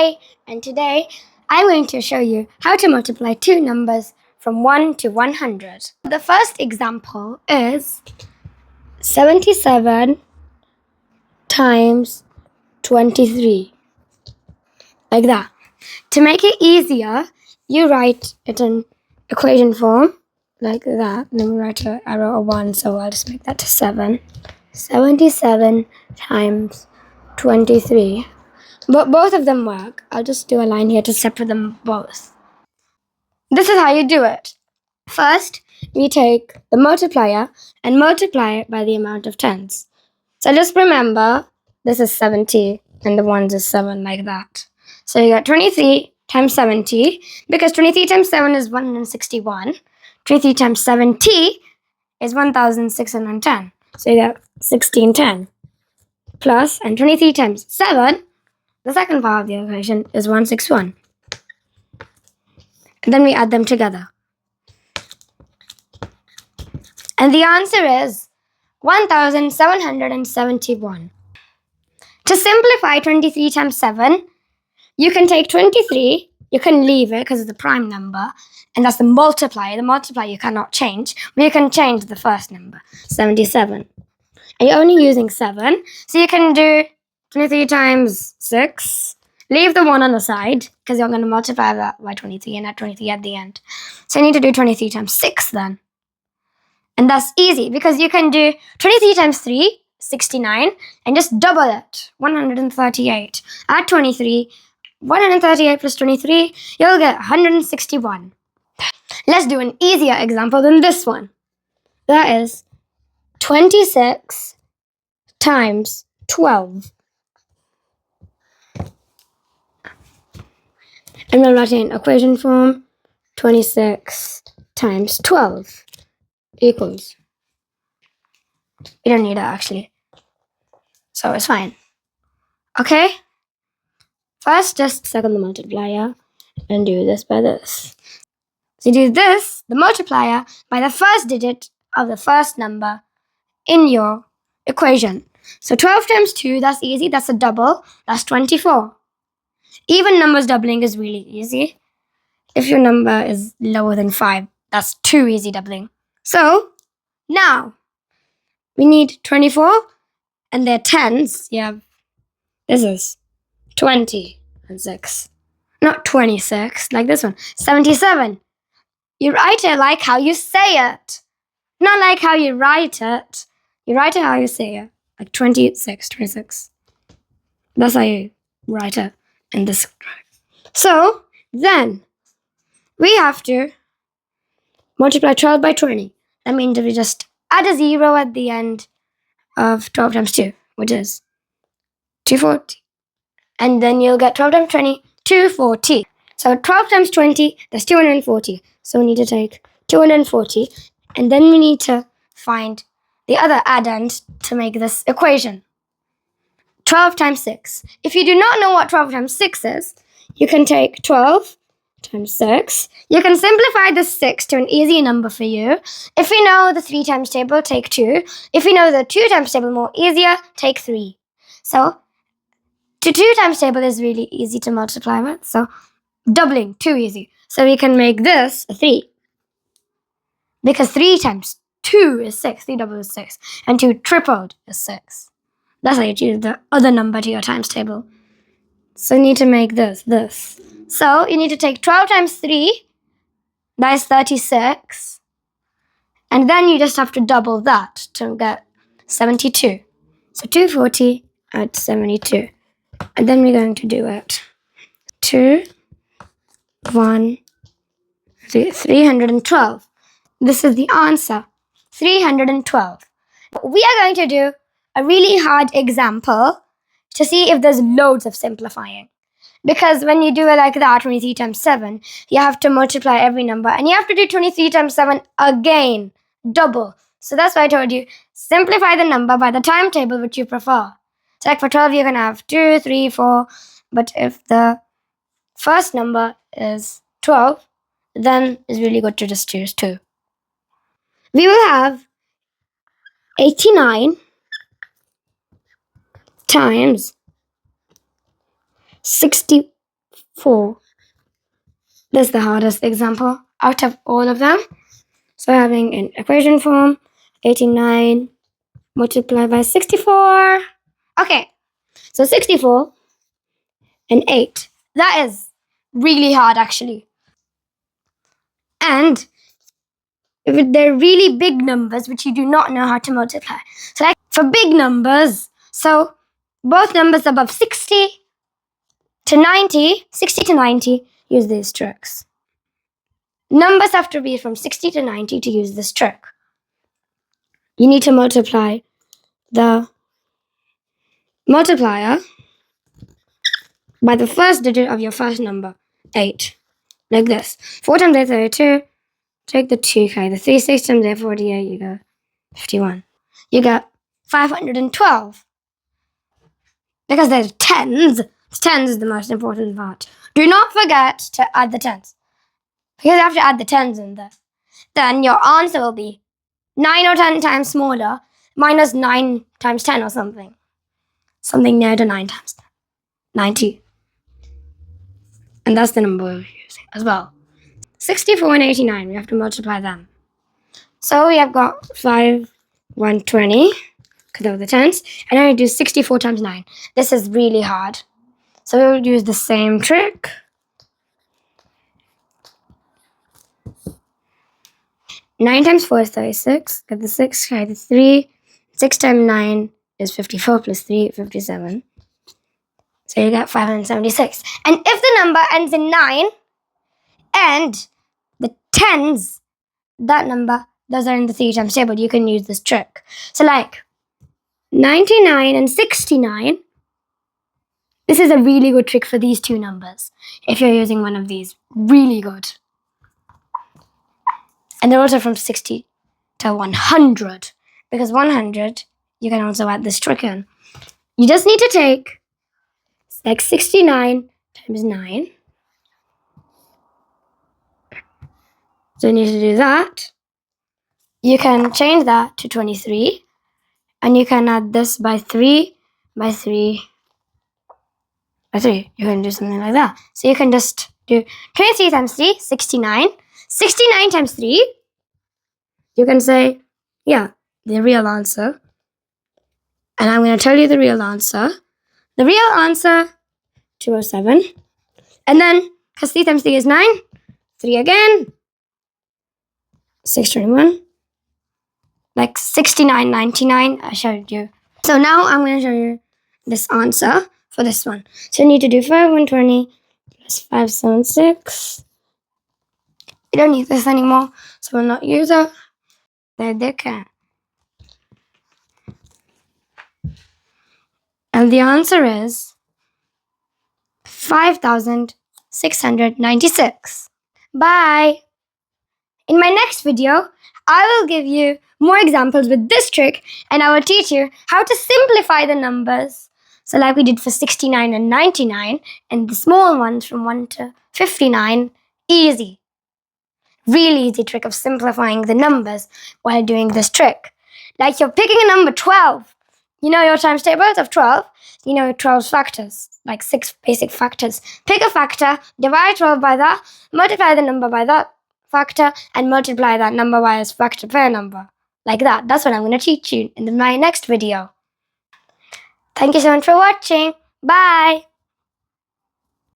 Hi, and today I'm going to show you how to multiply two numbers from 1 to 100. The first example is 77 times 23, like that. To make it easier, you write it in equation form, like that. Then we write an arrow of 1, so I'll just make that to 7. 77 times 23. But both of them work. I'll just do a line here to separate them both. This is how you do it. First, we take the multiplier and multiply it by the amount of tens. So just remember, this is 70 and the ones is 7, like that. So you got 23 times 70, because 23 times 7 is 161. 23 times 70 is 1610. So you got 1610. Plus, and 23 times 7, the second part of the equation, is 161. And then we add them together. And the answer is 1771. To simplify 23 times 7, you can take 23, you can leave it because it's a prime number, and that's the multiplier. The multiplier you cannot change, but you can change the first number, 77. And you're only using 7, so you can do 23 times 6. Leave the 1 on the side, because you're going to multiply that by 23 and add 23 at the end. So you need to do 23 times 6 then. And that's easy, because you can do 23 times 3, 69, and just double it, 138. Add 23, 138 plus 23, you'll get 161. Let's do an easier example than this one. That is 26 times 12. And we'll write in equation form, 26 times 12 equals. You don't need it actually, so it's fine. Okay? First, just circle the multiplier and do this by this. So you do this, the multiplier, by the first digit of the first number in your equation. So 12 times 2, that's easy, that's a double, that's 24. Even numbers doubling is really easy. If your number is lower than 5, that's too easy doubling. So, now, we need 24, and they're tens. Yeah, this is 20 and 6. Not 26, like this one. 77. You write it like how you say it. Not like how you write it. You write it how you say it. Like 26, 26. That's how you write it in this. So, then, we have to multiply 12 by 20. That means we just add a 0 at the end of 12 times 2, which is 240. And then you'll get 12 times 20, 240. So 12 times 20, that's 240. So we need to take 240. And then we need to find the other addend to make this equation. 12 times 6. If you do not know what 12 times 6 is, you can take 12 times 6. You can simplify the 6 to an easy number for you. If you know the 3 times table, take 2. If you know the 2 times table more easier, take 3. So, 2 times table is really easy to multiply with. So, doubling, too easy. So, we can make this a 3. Because 3 times 2 is 6. 3 doubled is 6. And 2 tripled is 6. That's how you choose the other number to your times table. So, you need to make this. So, you need to take 12 times 3, that is 36. And then you just have to double that to get 72. So, 240 at 72. And then we're going to do it. 2, 1, 312. This is the answer, 312. We are going to do a really hard example to see if there's loads of simplifying. Because when you do it like that, 23 times 7, you have to multiply every number. And you have to do 23 times 7 again, double. So that's why I told you, simplify the number by the timetable which you prefer. So like for 12, you can have 2, 3, 4. But if the first number is 12, then it's really good to just choose 2. We will have 89 times 60. 4. This is the hardest example out of all of them. So having in equation form, 89 multiplied by 64. Okay, so 64 and 8. That is really hard actually. And if they're really big numbers which you do not know how to multiply. So like for big numbers, so both numbers above 60 to 90, use these tricks. Numbers have to be from 60 to 90 to use this trick. You need to multiply the multiplier by the first digit of your first number, 8. Like this. 4 times 8 is 32. Take the 2k. The 3, 6 times 8, 48. You go 51. You get 512. Because there's tens. Tens is the most important part. Do not forget to add the tens. Because you have to add the tens in there. Then your answer will be 9 or 10 times smaller minus 9 times 10 or something. Something near to 9 times 10. 90. And that's the number we're using as well. 64 and 89, we have to multiply them. So we have got 5, 120, because of the tens. And then we do 64 times 9. This is really hard. So we will use the same trick. Nine times 4 is 36. Get the 6, carry the 3. 6 times 9 is 54 plus 3, 57. So you get 576. And if the number ends in 9 and the tens, that number, those are in the 3 times table, you can use this trick. So like 99 and 69, this is a really good trick for these two numbers. If you're using one of these, really good. And they're also from 60 to 100. Because 100, you can also add this trick in. You just need to take like 69 times 9. So you need to do that. You can change that to 23. And you can add this by 3, by 3, by 3. You can do something like that. So you can just do 23 times 3, 69. 69 times 3, you can say, yeah, the real answer. And I'm going to tell you the real answer. The real answer, 207. And then, because 3 times 3 is 9, 3 again, 621. Like 69, 99, I showed you. So now I'm going to show you this answer for this one. So you need to do 5, 120 plus 576. We don't need this anymore, so we'll not use it. There they can. And the answer is 5,696. Bye! In my next video, I will give you more examples with this trick and I will teach you how to simplify the numbers. So like we did for 69 and 99 and the small ones from 1 to 59, easy. Really easy trick of simplifying the numbers while doing this trick. Like you're picking a number 12. You know your times tables of 12. You know 12's factors, like 6 basic factors. Pick a factor, divide 12 by that, multiply the number by that factor, and multiply that number by its factor pair number. Like that. That's what I'm going to teach you in my next video. Thank you so much for watching. Bye!